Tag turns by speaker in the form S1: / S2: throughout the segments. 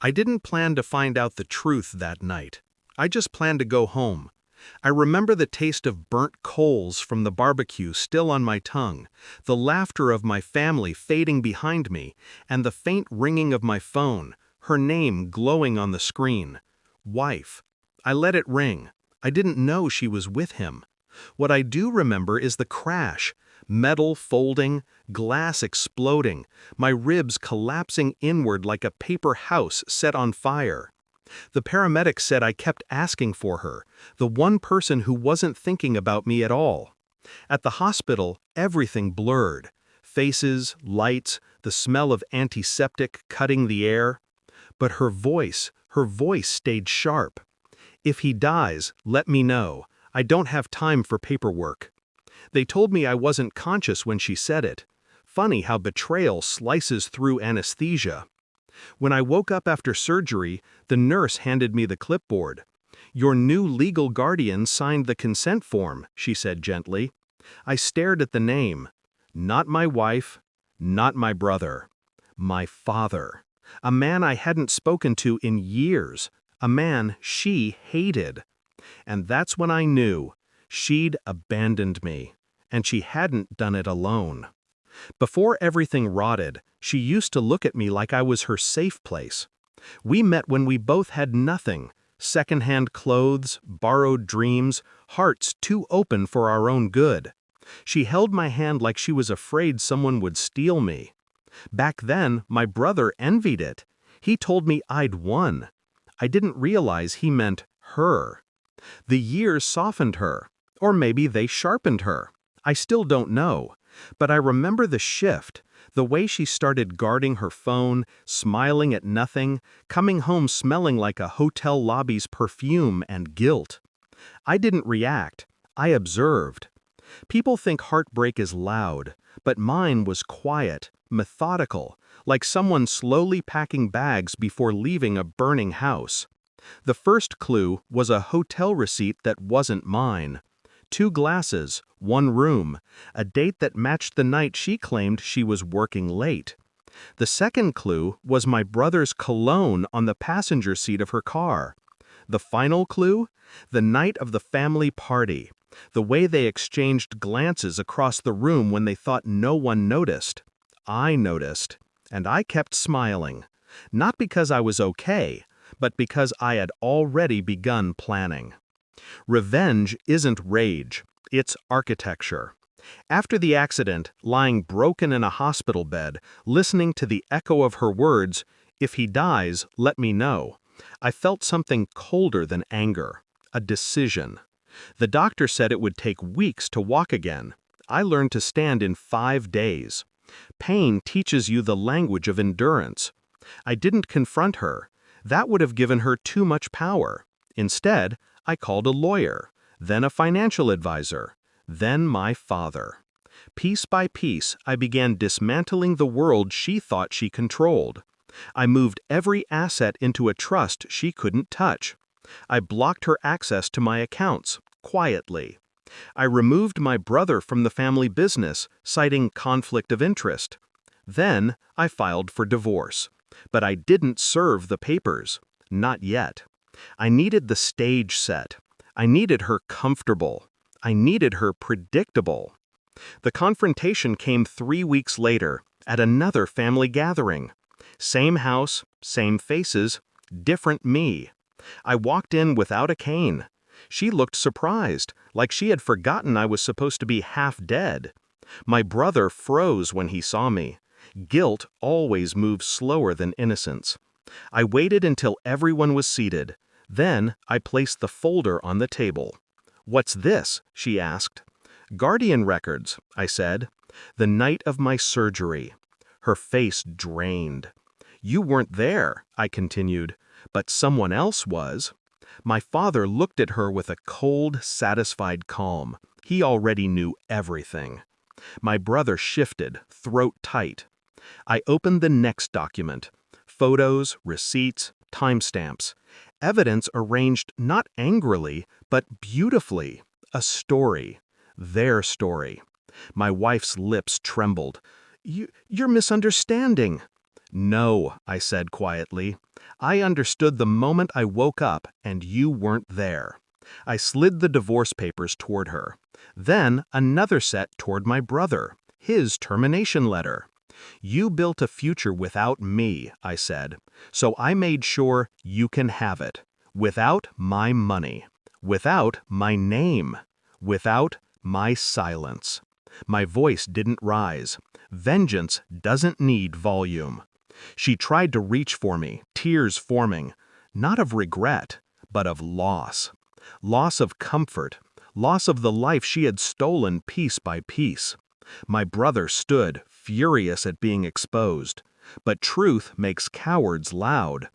S1: I didn't plan to find out the truth that night. I just planned to go home. I remember the taste of burnt coals from the barbecue still on my tongue, the laughter of my family fading behind me, and the faint ringing of my phone, her name glowing on the screen. Wife. I let it ring. I didn't know she was with him. What I do remember is the crash. Metal folding, glass exploding, my ribs collapsing inward like a paper house set on fire. The paramedic said I kept asking for her, the one person who wasn't thinking about me at all. At the hospital, everything blurred. Faces, lights, the smell of antiseptic cutting the air. But her voice stayed sharp. If he dies, let me know. I don't have time for paperwork. They told me I wasn't conscious when she said it. Funny how betrayal slices through anesthesia. When I woke up after surgery, the nurse handed me the clipboard. "Your new legal guardian signed the consent form," she said gently. I stared at the name. Not my wife, not my brother. My father. A man I hadn't spoken to in years. A man she hated. And that's when I knew. She'd abandoned me. And she hadn't done it alone. Before everything rotted, she used to look at me like I was her safe place. We met when we both had nothing, secondhand clothes, borrowed dreams, hearts too open for our own good. She held my hand like she was afraid someone would steal me. Back then, my brother envied it. He told me I'd won. I didn't realize he meant her. The years softened her, or maybe they sharpened her. I still don't know. But I remember the shift, the way she started guarding her phone, smiling at nothing, coming home smelling like a hotel lobby's perfume and guilt. I didn't react. I observed. People think heartbreak is loud, but mine was quiet, methodical, like someone slowly packing bags before leaving a burning house. The first clue was a hotel receipt that wasn't mine. 2 glasses, 1 room, a date that matched the night she claimed she was working late. The second clue was my brother's cologne on the passenger seat of her car. The final clue? The night of the family party. The way they exchanged glances across the room when they thought no one noticed. I noticed, and I kept smiling. Not because I was okay, but because I had already begun planning. Revenge isn't rage, it's architecture. After the accident, lying broken in a hospital bed, listening to the echo of her words, "If he dies, let me know," I felt something colder than anger, a decision. The doctor said it would take weeks to walk again. I learned to stand in 5 days. Pain teaches you the language of endurance. I didn't confront her. That would have given her too much power. Instead, I called a lawyer, then a financial advisor, then my father. Piece by piece, I began dismantling the world she thought she controlled. I moved every asset into a trust she couldn't touch. I blocked her access to my accounts, quietly. I removed my brother from the family business, citing conflict of interest. Then, I filed for divorce. But I didn't serve the papers. Not yet. I needed the stage set. I needed her comfortable. I needed her predictable. The confrontation came 3 weeks later, at another family gathering. Same house, same faces, different me. I walked in without a cane. She looked surprised, like she had forgotten I was supposed to be half dead. My brother froze when he saw me. Guilt always moves slower than innocence. I waited until everyone was seated. Then I placed the folder on the table. "What's this?" she asked. "Guardian records," I said. "The night of my surgery." Her face drained. "You weren't there," I continued, "but someone else was." My father looked at her with a cold, satisfied calm. He already knew everything. My brother shifted, throat tight. I opened the next document. Photos, receipts, timestamps. Evidence arranged not angrily, but beautifully. A story. Their story. My wife's lips trembled. You're misunderstanding." No, I said quietly. I understood the moment I woke up and you weren't there. I slid the divorce papers toward her. Then another set toward my brother, his termination letter. You built a future without me, I said, so I made sure you can have it. Without my money. Without my name. Without my silence. My voice didn't rise. Vengeance doesn't need volume. She tried to reach for me, tears forming, not of regret, but of loss. Loss of comfort, loss of the life she had stolen piece by piece. My brother stood, furious at being exposed. But truth makes cowards loud.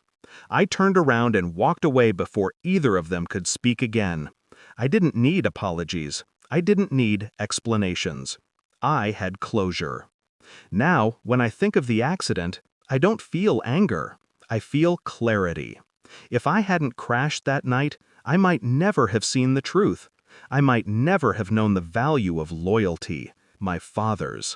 S1: I turned around and walked away before either of them could speak again. I didn't need apologies. I didn't need explanations. I had closure. Now, when I think of the accident, I don't feel anger. I feel clarity. If I hadn't crashed that night, I might never have seen the truth. I might never have known the value of loyalty, my father's.